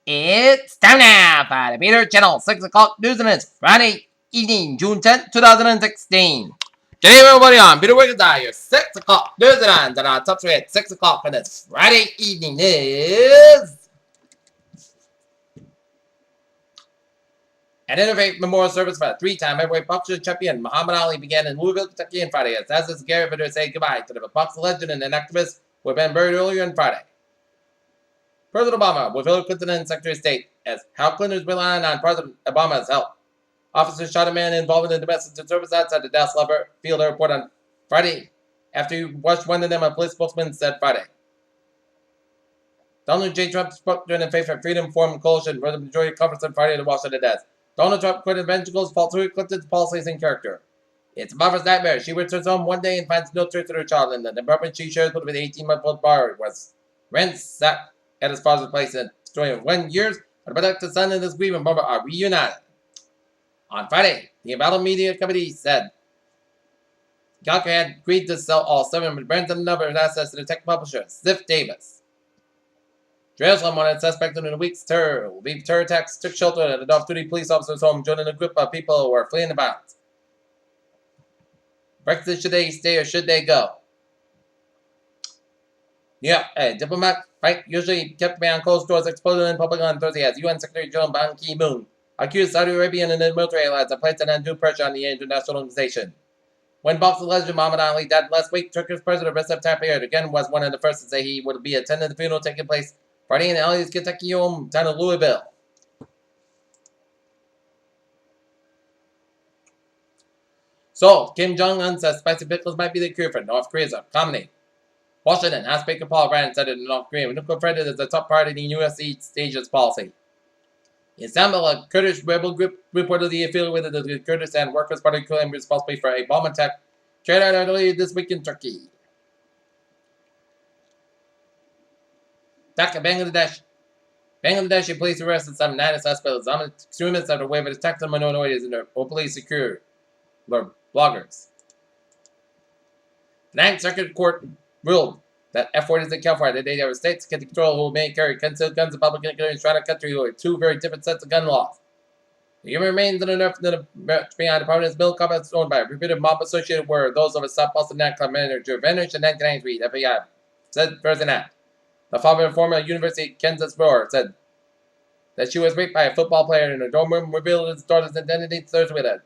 It's time now for the Peter Channel 6 o'clock news and it's Friday evening, June 10th, 2016. Today, everybody, on Peter Wiggins, your 6 o'clock news and our top 3 at 6 o'clock for this Friday evening is an interfaith memorial service for a three-time heavyweight boxing champion Muhammad Ali began in Louisville, Kentucky on Friday as this Gary Vitter said goodbye to the boxing legend and an activist who had been buried earlier on Friday. President Obama, with Hillary Clinton and Secretary of State, as Hal Clinton is relying on President Obama's help. Officers shot a man involved in the domestic disturbance outside the Dallas Field Airport on Friday after he watched one of them, a police spokesman said Friday. Donald J. Trump spoke during the Faith and Freedom Forum Coalition for the majority conference on Friday in Washington desk. Donald Trump quoted evangelicals fault Hillary Clinton's policies and character. It's a mother's nightmare. She returns home one day and finds no trace of her child, and the apartment she shares with an 18-month-old boy was ransacked at his father's place in 21 years. But the protected son and his grieving mother are reunited. On Friday, the Embattled Media Committee said Gawker had agreed to sell all 7 brands and number of assets to the tech publisher, Ziff Davis. Jerusalem wanted suspected in a week's terror attacks took shelter at an off-duty police officer's home, joining a group of people who were fleeing the violence. Brexit, should they stay or should they go? Yeah, a diplomat fight usually kept behind closed doors exploded in public on Thursday as UN Secretary General Ban Ki-moon accused Saudi Arabia and the military allies of placing undue pressure on the international organization. When boxing legend Muhammad Ali died last week, Turkish President Recep Tayyip Erdogan again was one of the first to say he would be attending the funeral taking place Friday in Ali's Kentucky hometown of Louisville. So, Kim Jong-un says spicy pickles might be the cure for North Korea's economy. Washington, House Speaker Paul Ryan said that North Korea nuclear threat is a top priority in U.S. East Asia's policy. Istanbul, a Kurdish rebel group reportedly affiliated with the Kurdistan Workers' Party claimed responsibility for a bomb attack carried out earlier this week in Turkey. Dhaka, Bangladesh. Bangladeshi police arrested some 9 suspects, Islamic extremists after wave of attacks on minorities and their police secure bloggers. The Ninth Circuit Court ruled that F-40s in California, the day of states can control who may carry concealed guns in public and carry around the country who are 2 very different sets of gun laws. The human remains in the north behind the prominent bill complex owned by a reputed mob associated were those of a South Boston nightclub manager vanished in 1993, the FBI said Thursday night. The father of former University of Kansas Roar said that she was raped by a football player in her dorm room, revealed his daughter's identity Thursday with a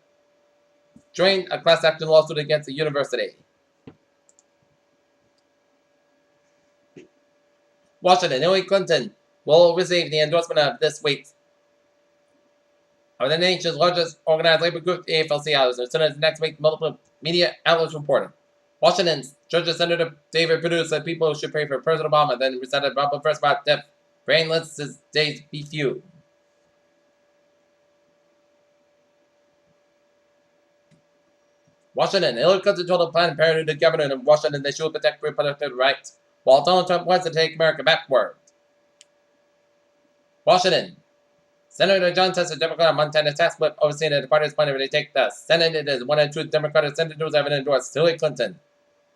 joined a class action lawsuit against the university. Washington, Hillary Clinton will receive the endorsement of this week's of the nation's largest organized labor group, the AFL-CIO, as soon as next week multiple media outlets reported. Washington's Georgia Senator David Perdue said people should pray for President Obama, then recited Bible verse about death. Brainless his days be few. Washington, Hillary Clinton told Planned Parenthood the governor of Washington that she would protect reproductive rights, while Donald Trump wants to take America backward. Washington, Senator John Tester, Democrat of Montana task force overseeing the party's plan to take the Senate. It is 1 and 2 Democratic senators have endorsed Hillary Clinton.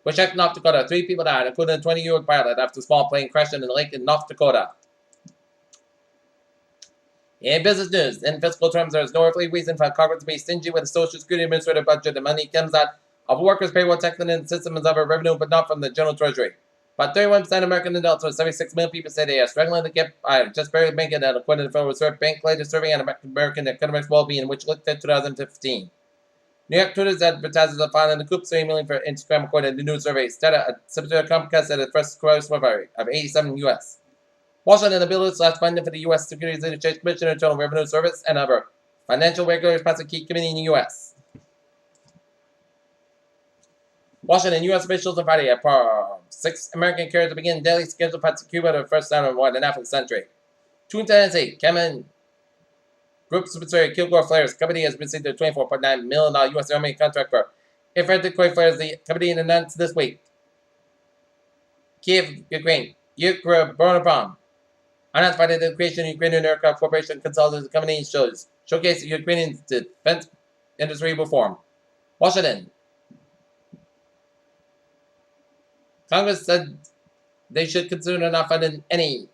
Which in North Dakota, 3 people died, including a 20-year-old pilot after a small plane crashed in the lake in North Dakota. In business news, in fiscal terms, there is no earthly reason for Congress to be stingy with the Social Security Administrative budget. The money comes out of workers' payroll tax and systems of revenue, but not from the general treasury. But 31% of American adults, or 76 million people, say they are struggling to get by, just barely making it, according to the Federal Reserve Bank latest survey on American economic well-being, which looked at 2015. New York Twitter's advertisers are filing the coup $3 million for Instagram, according to the new survey. Instead, a subsidiary Comcast at the first gross recovery of 87 U.S. Washington, the bill slash funding for the U.S. Securities and Exchange Commission, Internal Revenue Service, and other financial regulators passed a key committee in the U.S. Washington, U.S. officials on Friday approved 6 American carriers to begin daily scheduled flights to Cuba for the first time in more than half a century. 2 in Tennessee, Cameron Group subsidiary Kilgore Flares Company has received a $24.9 million U.S. Army contract for infrared decoy flares. The company announced this week. Kiev, Ukraine, Ukra announced Friday the creation of Ukrainian Aircraft Corporation consolidated the company showcase Ukrainian defense industry reform. Washington. Congress said they should consider not funding any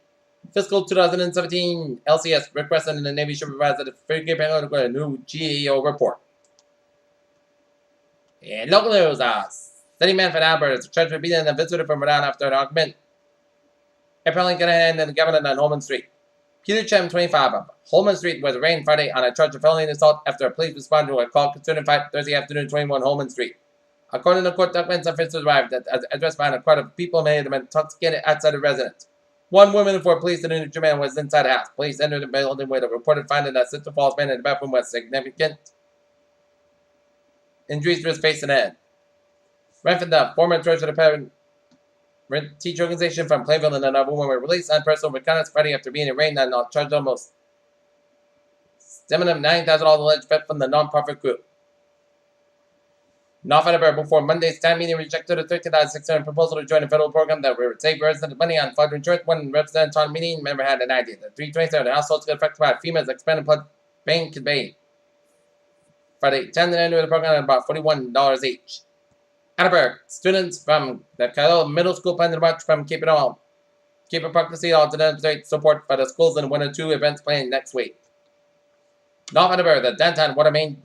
Fiscal 2017 LCS requested in the Navy supervisor the Frigate panel to a new GAO report. In local news, City man from Albert is charged with beating a visitor from Rhode Island after an argument. Apparently, going to end in the government on Holman Street. Peter Chem, 25, of Holman Street was arraigned Friday on a charge of felony assault after a police responded to a call concerning fight Thursday afternoon, 21 Holman Street. According to court documents, officers arrived at addressed by a crowd of people may have been intoxicated outside the residence. One woman and 4 police and an injured man was inside the house. Police entered the building with a reported finding that Sister Falls man in the bathroom was significant injuries to his face and head. Renford, the former treasurer of the parent teacher organization from Plainville, and another woman were released on personal reconnaissance Friday after being arraigned on charged almost stemming of $9,000 alleged theft from the non-profit group. North Edinburgh, before Monday's town meeting, rejected a $13,600 proposal to join a federal program that would save residents money on flood insurance. One representative town meeting member had an idea. The 327 households get affected by FEMA's expanded flood pain conveyed. Friday, 10 into the program at about $41 each. Edinburgh, students from the Kyle Middle School plan to march from Cape Park to see all to demonstrate support for the schools in 1 or 2 events planned next week. North Edinburgh, the downtown water main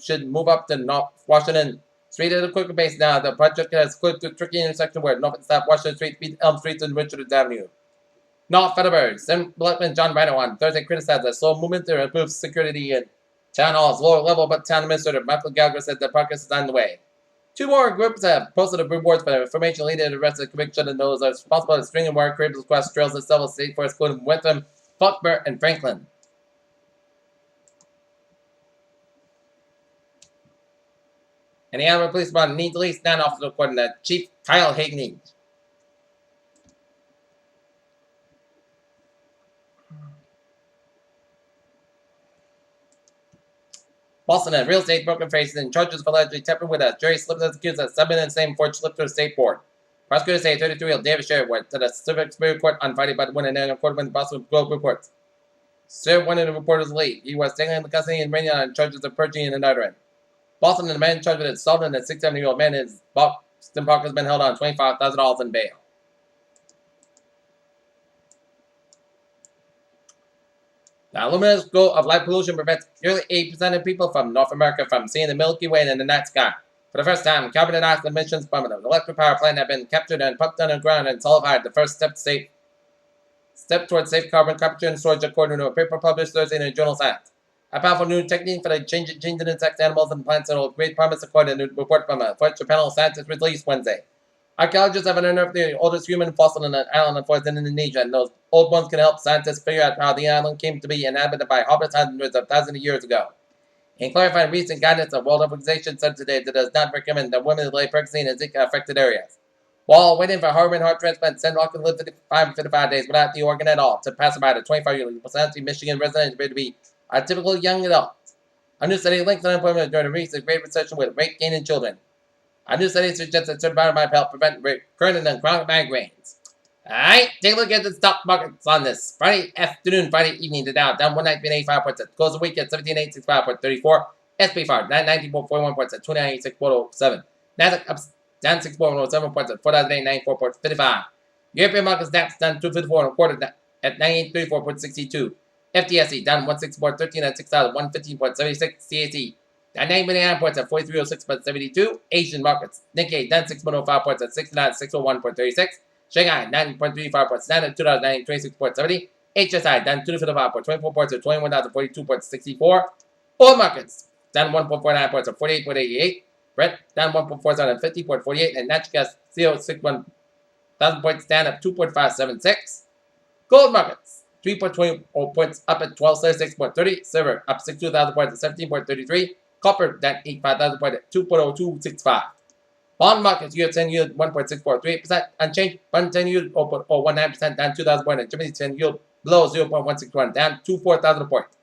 should move up to North Washington Street at a quicker pace now. The project has cleared through tricky intersection where North and South Washington Street meet Elm Street and Richards Avenue. North Edinburgh, Selectman John Rhino on Thursday criticized the slow movement to improve security in Town Hall's lower level, but Town Administrator Michael Gallagher said the progress is on the way. 2 more groups have posted rewards for information leading to the rest of the conviction, and those are responsible for stringing wire cables across trails in several state forests, including Witham, Faulkner, and Franklin. And the Alabama Police Department needs at least 9 officers, according to Chief Kyle Hagney. Boston, a real estate broker facing charges for allegedly tampering with a jury slip that's accused of subbing and same forged slip to the state board. Prosecutors say 33-year-old David Sherritt went to the Civic Superior Court on Friday but went in a court when the Boston Globe reports. Sherritt wanted the reporters leave. He was taken into custody and arraigned on charges of perjury and indictment. Boston and the man charged with assaulting a 67-year-old man in Boston Park has been held on $25,000 in bail. The luminous goal of light pollution prevents nearly 8% of people from North America from seeing the Milky Way in the night sky. For the first time, carbon dioxide emissions from an electric power plant have been captured and pumped underground and solidified. The first step towards safe carbon capture and storage, according to a paper published Thursday in the journal Science. A powerful new technique for the changing insects, animals, and plants that will great promise, according to a report from a Fletcher panel of scientists released Wednesday. Archaeologists have unearthed the oldest human fossil in an island of forest in Indonesia, and those old ones can help scientists figure out how the island came to be inhabited by hobbits hundreds of thousands of years ago. In clarifying recent guidance, the World Health Organization said today that it does not recommend that women delay pregnancy in Zika-affected areas. While waiting for heart and heart transplant, Sandrock can live 55 days without the organ at all. To pass by the 25-year-old Michigan resident appeared to be a typical young adult. A new study links unemployment during the recent Great Recession with weight gain in children. A new study suggests that certain vitamin help prevent recurrent and chronic migraines. Alright, take a look at the stock markets on this Friday evening. The Dow down 119.85 points at close of the week at 17,865.34. SP 5 994.41 points at 2986.07. Nasdaq up down 6.07 points at 4,894.55. European markets DAX down 254.25 at 9834.62. FTSE down 164.13 at 6,115.76. CAC down 9.9 points at 4306.72. Asian markets Nikkei down 6.05 points at 69,601.36. Shanghai 9.35 points down at 2,926.70. HSI down 255.24 points at 21,042.64. Oil markets down 1.49 points at 48.88. Brent down 1.47 at 50.48. And natural gas 0.61 points down at 2.576. Gold markets 3.20 points up at 1236.30. Silver up 62,000 points at 17.33. Copper down 85,000 points at 2.0265. Bond markets, US 10 yield 1.643%, unchanged. Bond 10 yield 0.019%, down 2,000 points, and Germany 10 yield below 0.161, down 24,000 points.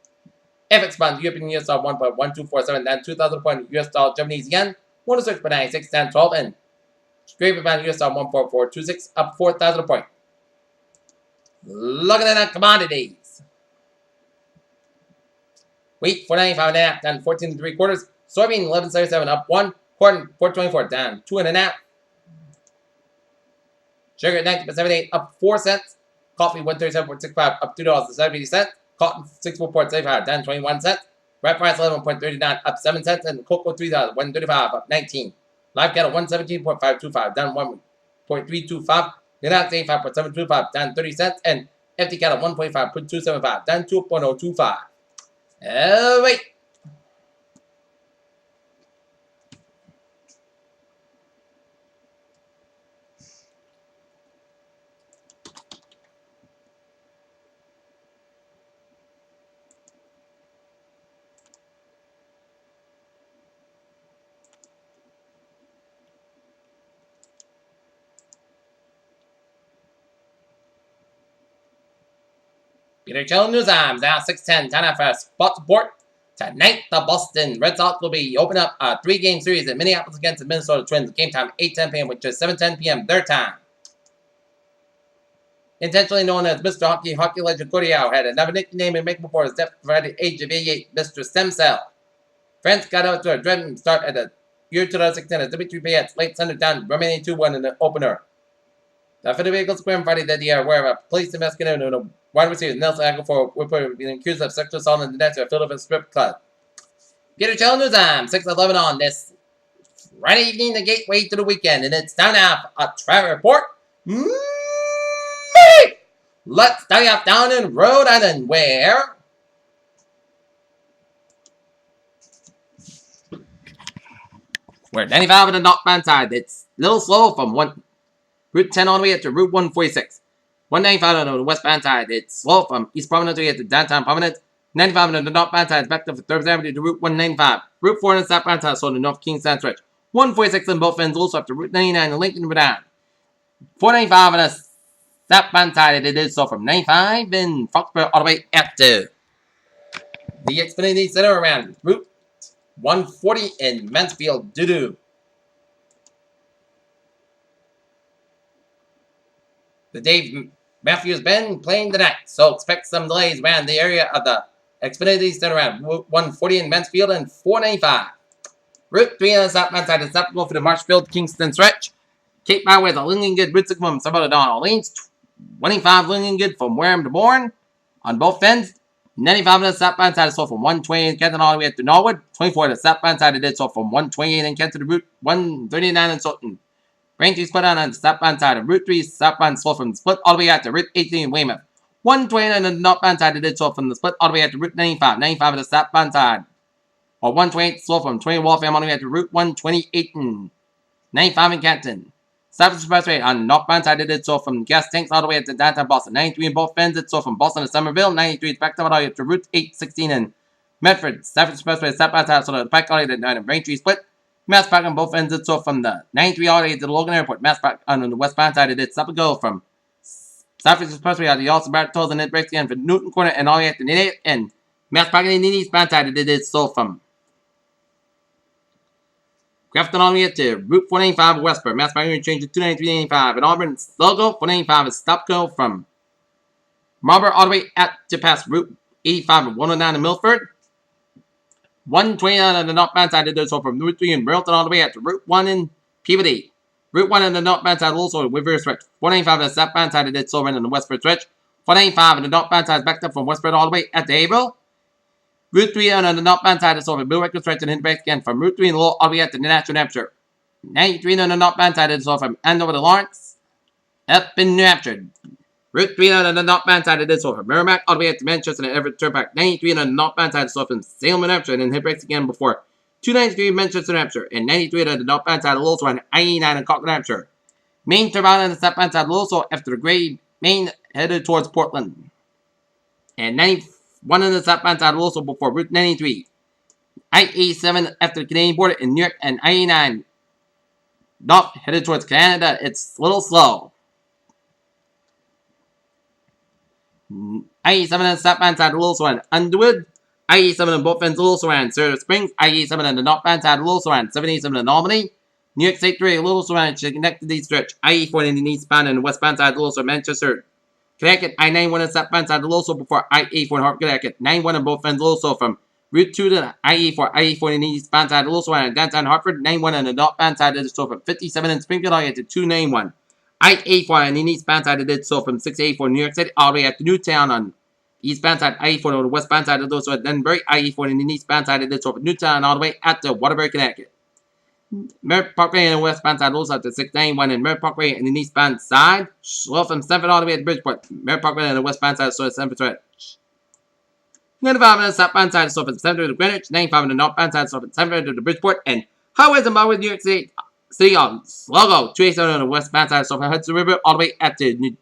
FX bond, European US dollar 1.1247, down 2,000 points. US dollar, Japanese yen 106.96, down 12, and Great bond, US dollar 1.426, up 4,000 points. Looking at the commodities. Wheat 495.5, down 14 3/4. Soybean 11.77, up 1. Corn 4.24, down 2.5. Sugar 90.78, up 4 cents. Coffee 137.65 up $2.70. Cotton 64.75 down 21 cents. Red price 11.39 up 7 cents. And cocoa $3.135 up 19. Live cattle 117.525 down 1.325. Gannett 85.725 down 30 cents. And empty cattle 1.5.275 down 2.025. Wait. Peter Jones News Arms now 6:10. Time for spot support. Tonight, the Boston Red Sox will be opening up a 3-game series in Minneapolis against the Minnesota Twins. Game time 8:10 p.m., which is 7:10 p.m. their time. Intentionally known as Mr. Hockey legend Cordial had another nickname in making before his death at the age of 88, Mr. Stem Cell. France got out to a dreadful start at the year 2016 as Dimitri Payet's late Sunday down, remaining 2-1 in the opener. The Philadelphia Square Friday that year where a police investigator and a wide receiver Nelson Aguilar were being accused of sexual assault in the net of a Philadelphia strip club. Peter Channel News Time, 6:11 on this Friday evening, the gateway to the weekend, and it's time now for a travel report. Let's start off down in Rhode Island, where we're 95 on the northbound side. It's a little slow from Route 10 all the way up to Route 146. 195 on the westbound side. It's slow from East Providence to the downtown Providence. 95 on the northbound side is back up to 3rd Avenue to Route 195. Route 4 on the southbound side, so the North Kingstown stretch. 146 on both ends, also up to Route 99 in Lincoln and down. 495 on the southbound side, it is so from 95 in Foxborough all the way up to the Xfinity Center around Route 140 in Mansfield, Doo-Doo. The Dave Matthews Bend playing tonight, so expect some delays around the area of the Xfinity Center around Route 140 in Mansfield and 495. Route 3 on the southbound side is up for the Marshfield Kingston stretch. Cape Byway is a Lincoln Route 6 from Sabota Don Orleans. 25 Lincoln from Wareham to Bourne on both ends. 95 on the southbound side is so from 128 in Kenton all the way up to Norwood. 24 on the southbound side it is so from 128 in Kenton to Route 139 in Sutton. Braintree split on the southbound side of Route 3 southbound slow from the split all the way out to Route 18 in Weymouth. 120 on the northbound side it is so from the split all the way out to Route 95. 95 on the southbound side. Or 128 slow from 20 Waltham all the way out to Route 128 in 95 in Canton. South Expressway on the northbound side it is so from gas tanks all the way up to downtown Boston. 93 in both ends it's so from Boston to Somerville. 93 is back up all the way up to Route 816 in Medford. South Expressway southbound side so the pike all the way to Braintree split. Mass Park on both ends it's so from the 93 all the way to the Logan Airport. Mass Park on the westbound side it is up and go from South Expressway on the also Barrett Tolls and it breaks again for Newton Corner and all the way up to Nene and Mass Park on the eastbound side it is so from Grafton all the way to Route 495 westward. Mass Park change to 293.85 and Auburn logo 495 is stop go from Marlboro all the way out to past Route 85 and 109 in Milford. 129 on the northbound side it is so from Route 3 in Burlington all the way out to Route 1 in Peabody. Route 1 on the northbound side also reverse stretch. 495 on the southbound side it is so on the westward stretch. 495 on the northbound side is backed up from Westford all the way at the Haverhill. Route 3 on the northbound side is over Bill Record stretch and hit back again from Route 3 in Lowell all the way up to the Natural New Hampshire. 93 on the northbound side is over from Andover to Lawrence up in New Hampshire. Route 3 on the northbound side it is over from Merrimack all the way up to Manchester and Everett Turnpike. 93 on the northbound side is over from Salem, New Hampshire and then hit breaks again before 293 Manchester, New Hampshire. And 93 on the northbound side is also on I-89 in Concord, New Hampshire. Main turnaround on the southbound side also after the grade main headed towards Portland. And 91 on the southbound side also before Route 93. I-87 after the Canadian border in New York and I-89 north headed towards Canada. It's a little slow. I-87 on the southbound side also on Underwood. I-87 on both ends also on Silver Springs. I-87 on the northbound side also on 77 in Albany. New York State 3 also on connected these stretch. I-84 in the eastbound and the westbound side also Manchester. Connecticut, I-91 on the southbound side also before I-84 in Hartford, Connecticut. 91 on both ends also from Route 2 to I-84. I-84 in the eastbound side also on downtown Hartford. 91 on the northbound side also from 57 in Springfield all the way to 291. I-84 on the eastbound side, it did so from 684 New York City all the way at Newtown on the eastbound side. I-84 on the westbound side, it did so at Denver. I-84 on the eastbound side, it did so from Newtown all the way at the Waterbury, Connecticut. Merritt Parkway on the westbound side also at the 691 and Merritt Parkway on the eastbound side. Slow from Stanford all the way to Bridgeport. Merritt Parkway on the westbound side, so it's Stanford Thread. 95 on the southbound side, so from Stanford to Greenwich. 95 on the northbound side, so from Stanford to Bridgeport. And highways and byways New York City on Slogo. 287 on the westbound side, so from Hudson River all the way at the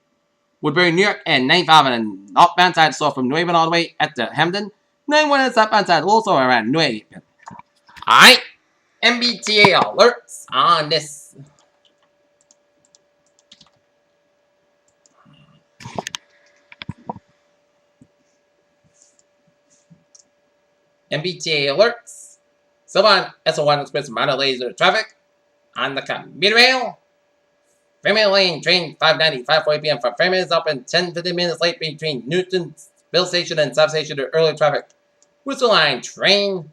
Woodbury, New York. And 95 on the northbound side, so from New Haven all the way at the Hamden. 91 on the southbound side, also around New Haven. Alright. MBTA alerts on this. MBTA alerts. Sylvan SO1 Express minor laser traffic on the commuter rail. Fairmont Lane train 590, 5:40 p.m. from Fairmont is up in 10-15 minutes late between Newtonville Station and South Station to early traffic. Worcester Line train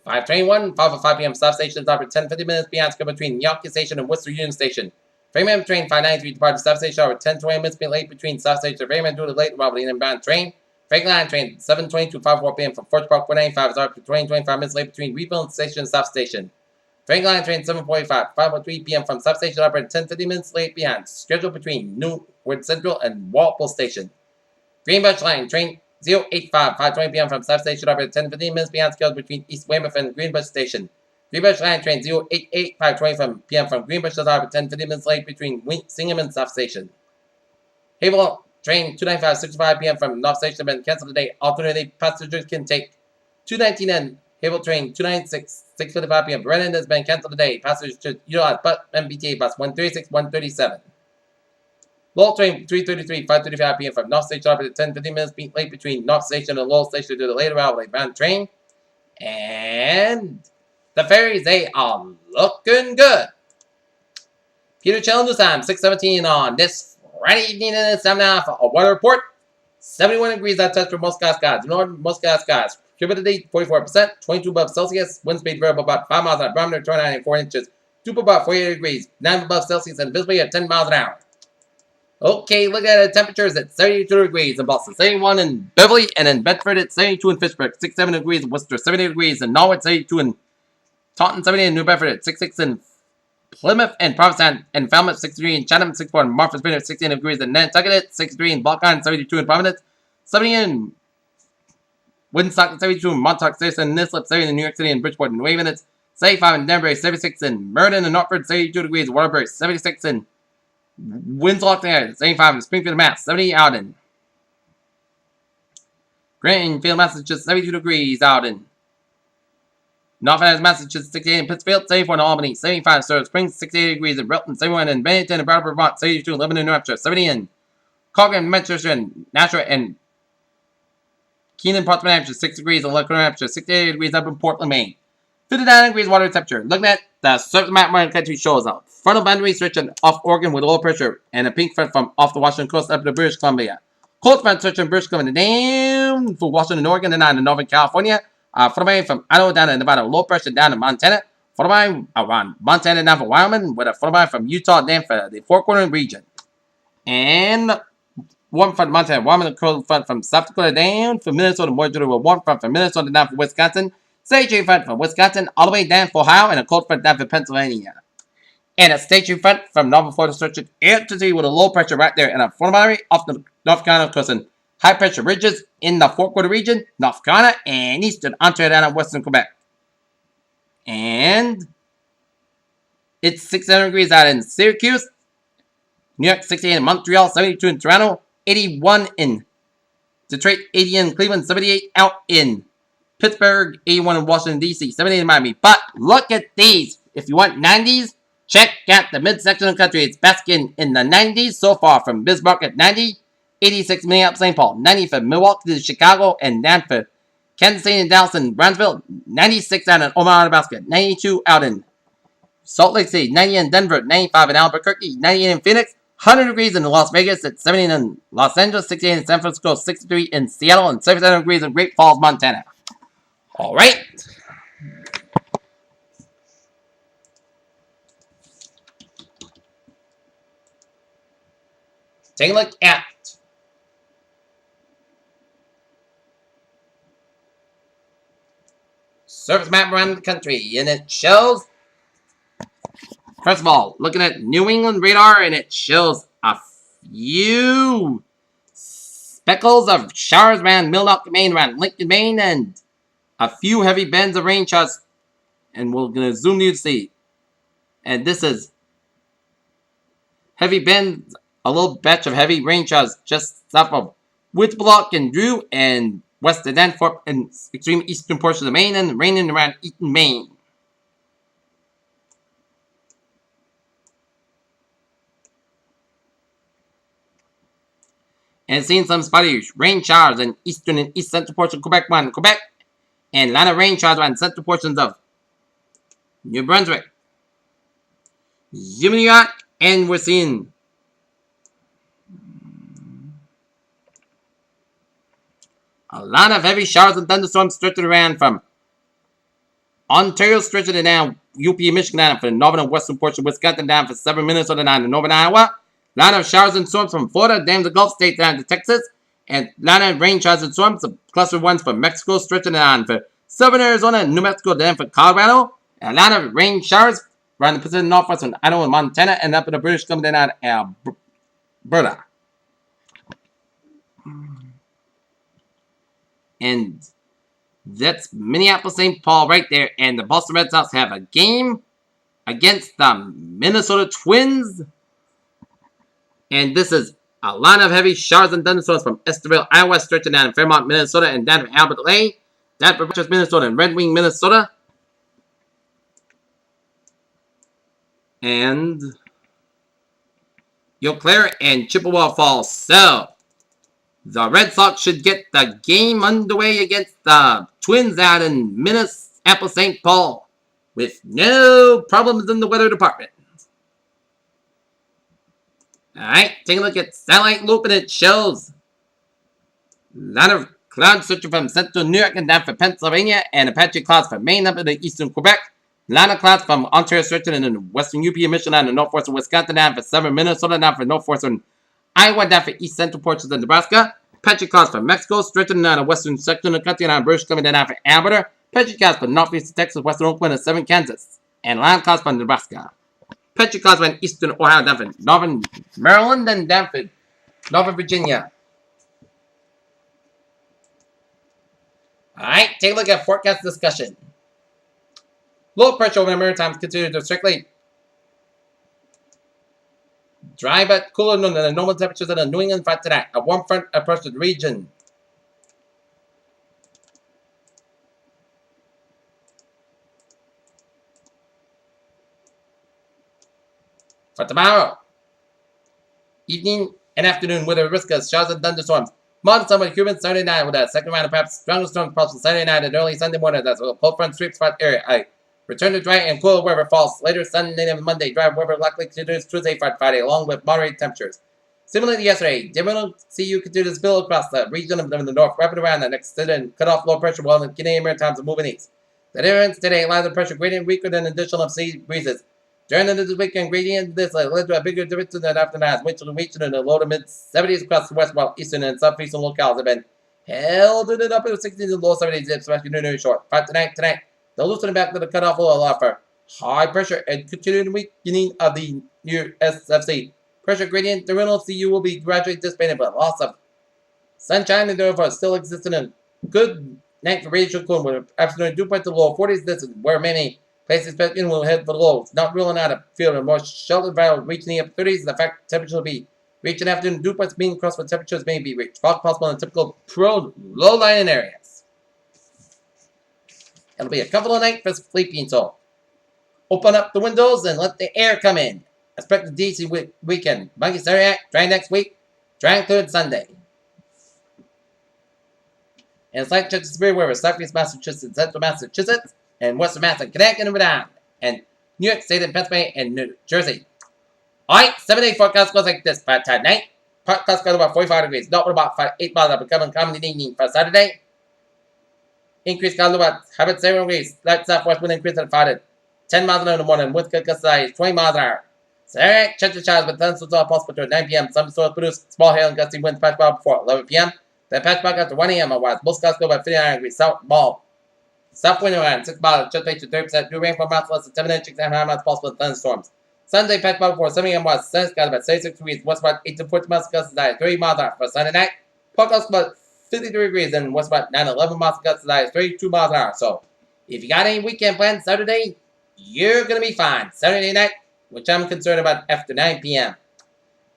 521, 5:05 p.m. South Station is up in 10-15 minutes beyond schedule between Yawkey Station and Worcester Union Station. Fairmont train 593 departed South Station over 10-20 minutes late between South Station and Fairmont due to late arrival in inbound train. Franklin Line train 722, 5:04 p.m. from Forge Park 495 is up to 20-25 minutes late between Refill Station and South Station. Franklin Line train 745, 5:03 p.m. from South Station up at 10-50 minutes late behind schedule between Newark Central and Walpole Station. Greenbush Line train 085, 5:20 p.m. from South Station up at 10-15 minutes behind schedule between East Weymouth and Greenbush Station. Greenbush Line train 088, 5:20 p.m. from Greenbush is up at 10-50 minutes late between Singham and South Station. Haverhill train 295, 65 p.m. from North Station has been canceled today. Alternatively, passengers can take 219 and Haverhill train 296, 6:55 p.m. Brennan has been canceled today. Passengers should utilize MBTA bus 136, 137. Lowell train 333, 5:35 p.m. from North Station up at 10-15 minutes late between North Station and Lowell Station due to later arrival bound train. And the ferries, they are looking good. Peter Channel News Time, 6:17 on this Friday evening, and it's time now for a weather report. 71 degrees that touch for most skies. Northern most skies. Humidity 44%, 22 above Celsius. Wind speed variable about 5 miles an hour. Barometer 29 and 4 inches. Dew about 48 degrees. 9 above Celsius and visibility at 10 miles an hour. Okay, look at the temperatures at 72 degrees in Boston, 71 in Beverly, and in Bedford at 72 in Fitchburg, 67 degrees in Worcester, 78 degrees in Norwood, 72 in Taunton, 78 in New Bedford, at 66 in Plymouth and Provincetown and Falmouth, 63 in Chatham, 64 in Martha's Vineyard, 16 degrees in Nantucket, 63 in Block Island, 72 in Providence, 70 in Woodstock, 72 in Montauk, 67 in Nislip, 70 in New York City and Bridgeport and New Haven, 75 in Denver, 76 in Meriden and Northford, 72 degrees in Waterbury, 76 in Winslow, 75 in Springfield, Mass, 70 out in Greenfield, Massachusetts, 72 degrees out in Norfolk, Massachusetts, 68 in Pittsfield, 74 in Albany, 75 in Silver Springs, 68 degrees in Belton, 71 in Bennington and Brattleboro, Vermont, 72 in Lebanon, New Hampshire, 70 in Corcoran, Manchester, and Nashua, and Keenan, Portsmouth, New Hampshire, 6 degrees in Lakeland, New Hampshire, 68 degrees up in Portland, Maine, 59 degrees water temperature. Looking at the surface map where the country shows up. Frontal boundary stretching off Oregon with low pressure and a pink front from off the Washington coast up to British Columbia. Cold front stretching British Columbia down for Washington, Oregon, and down to Northern California. Followed from Idaho down to Nevada, low pressure down to Montana. Followed by around Montana down for Wyoming, with a followed by from Utah down for the Four Corner region. And warm front Montana, Wyoming, cold front from South Dakota down for Minnesota, more generally with warm front from Minnesota down for Wisconsin. Station front from Wisconsin all the way down for Ohio, and a cold front down for Pennsylvania. And a station front from Northern Florida stretching entity with a low pressure right there, and a front boundary off the North Carolina coast. High pressure ridges in the Four Quarter region, North Carolina, and eastern Ontario and western Quebec. And it's 600 degrees out in Syracuse, New York, 68 in Montreal, 72 in Toronto, 81 in Detroit, 80 in Cleveland, 78 out in Pittsburgh, 81 in Washington, D.C., 78 in Miami. But look at these. If you want 90s, check out the midsection of the country. It's basking in the 90s so far from Bismarck at 90, 86 Minneapolis, St. Paul, 90 for Milwaukee to Chicago, and down for Kansas City and Dallas and Brownsville, 96 out in Omaha, Nebraska, 92 out in Salt Lake City, 90 in Denver, 95 in Albuquerque, 98 in Phoenix, 100 degrees in Las Vegas, at 70 in Los Angeles, 68 in San Francisco, 63 in Seattle, and 77 degrees in Great Falls, Montana. All right. take a look at surface map around the country, and it shows, first of all, looking at New England radar, and it shows a few speckles of showers around Milwaukee, Maine, around Lincoln, Maine, and a few heavy bands of rain showers, and we're going to zoom you to see. And this is heavy bands, a little batch of heavy rain showers just south of Whitblock and Drew, and west of Danforth and extreme eastern portions of Maine, and raining around Eaton, Maine. And seeing some spotty rain showers in eastern and east central portions of Quebec, and a lot of rain showers around central portions of New Brunswick, New York, and we're seeing a lot of heavy showers and thunderstorms stretching around from Ontario, stretching it down UP, Michigan, down for the northern and western portion of Wisconsin, down for southern Minnesota, down to northern Iowa. A lot of showers and storms from Florida, down to the Gulf States, down to Texas. And a lot of rain showers and storms, some cluster ones from Mexico, stretching it on for southern Arizona, New Mexico, down for Colorado. And a lot of rain showers around the Pacific Northwest from Idaho and Montana, and up in the British Columbia, down to Alberta. And that's Minneapolis St. Paul right there. And the Boston Red Sox have a game against the Minnesota Twins. And this is a lot of heavy showers and thunderstorms from Esterville, Iowa, stretching down in Fairmont, Minnesota, and down to Albert Lake, down to Rochester, Minnesota, and Red Wing, Minnesota. And Eau Claire and Chippewa Falls. So the Red Sox should get the game underway against the Twins out in Minneapolis, St. Paul with no problems in the weather department. Alright, take a look at satellite loop, and it shows a lot of clouds stretching from central New York and down for Pennsylvania, and Apache clouds from Maine up into eastern Quebec. A lot of clouds from Ontario stretching in the western UP and Michigan, down to northwestern Wisconsin, down for southern Minnesota, down for northwestern Iowa, down for east central portions of Nebraska. Apache clouds from Mexico, stretching down the western section of the country, down British Columbia, down for Alberta. Apache clouds from northeastern Texas, western Oakland, and southern Kansas. And a lot of clouds from Nebraska. Apache clouds from eastern Ohio, down for northern Maryland, and down for northern Virginia. Alright, take a look at forecast discussion. Low pressure over the Maritimes continues to circulate. Dry but cooler than the normal temperatures in the New England front tonight. A warm front approaches the region. For tomorrow, evening and afternoon with a risk of showers and thunderstorms. Moderate sun with humid Saturday night with a second round of perhaps stronger storms possible Saturday night and early Sunday morning. That's a cold front sweep spot area. I return to dry and cool weather falls later Sunday and Monday. Dry weather likely continues Tuesday, Friday, along with moderate temperatures. Similar to yesterday, Diminal CU continues to spill across the region of the north, wrapping around the next and cut off low pressure while the Canadian Maritimes are moving east. The difference today allows the pressure gradient weaker than additional sea breezes. During this weekend, gradient this led to a bigger difference than afternoon, which will reach in the low to mid 70s across the west, while eastern and southeastern locales have been held in the upper 60s and low 70s, especially near short. But tonight, the loosening back to the cutoff will allow for high pressure and continued weakening of the near SFC. Pressure gradient, the renal CU will be gradually dissipated, but loss of sunshine and therefore still existing in good night for radiation cooling with afternoon dew point to low 40s. This is where many places will head for the lows. Not ruling out a field of more sheltered value reaching the upper 30s. The fact temperature will be reaching afternoon dew points being crossed with temperatures may be reached. Fog possible in typical prone low-lying areas. It'll be a comfortable night for sleeping, so open up the windows and let the air come in. Expect the DC weekend. Monkey Saturday, dry next week, dry and cleared Sunday. And slight chance of severe weather, southeast Massachusetts, central Massachusetts, and western Mass and Connecticut and Rhode Island, and New York State and Pennsylvania and New Jersey. Alright, 7-day forecast goes like this for tonight. Forecast goes about 45 degrees, not about 8 miles, becoming common in the evening for Saturday. Increase goes about 7 degrees, slight southwest wind increase at 5 to 10 miles an hour in the morning, wind gust size 20 miles an hour. Saturday, check the showers with thunderstorms all possible during 9 p.m. Some stores produce small hail and gusty winds patch fog before 11 p.m. Then patch fog after 1 a.m. Otherwise, most skies go by 59 degrees south ball. South wind around 6 miles, just to 30%. New rainfall amounts less than 7 inches and high amounts possible in thunderstorms. Sunday, patch fog before 7 a.m. West, sun skies about 66 degrees, west about 8 to 14 miles, gusts as 3 miles an hour. For Sunday night, forecast about 53 degrees and west about 9 to 11 miles, gusts as 32 miles an hour. So, if you got any weekend plans Saturday, you're going to be fine. Saturday night, which I'm concerned about after 9 p.m.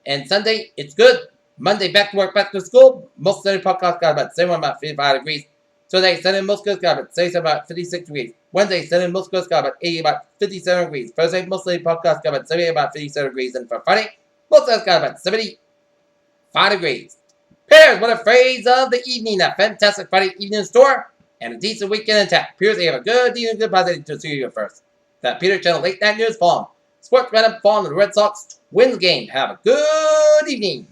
And Sunday, it's good. Monday, back to work, back to school. Most Sunday podcast got about 71, about 55 degrees. Tuesday, Sunday, most schools got about 67, about 56 degrees. Wednesday, Sunday, most schools got about 80, about 57 degrees. Thursday, most Sunday podcast got about 78, about 57 degrees. And for Friday, most schools got about 75 degrees. Pears, what a phrase of the evening. A fantastic Friday evening store and a decent weekend in town. Pears, they have a good evening, good positive to see you first. That Peter Channel Late Night News Fallen. Sports Random Fallen, the Red Sox Twins game. Have a good evening.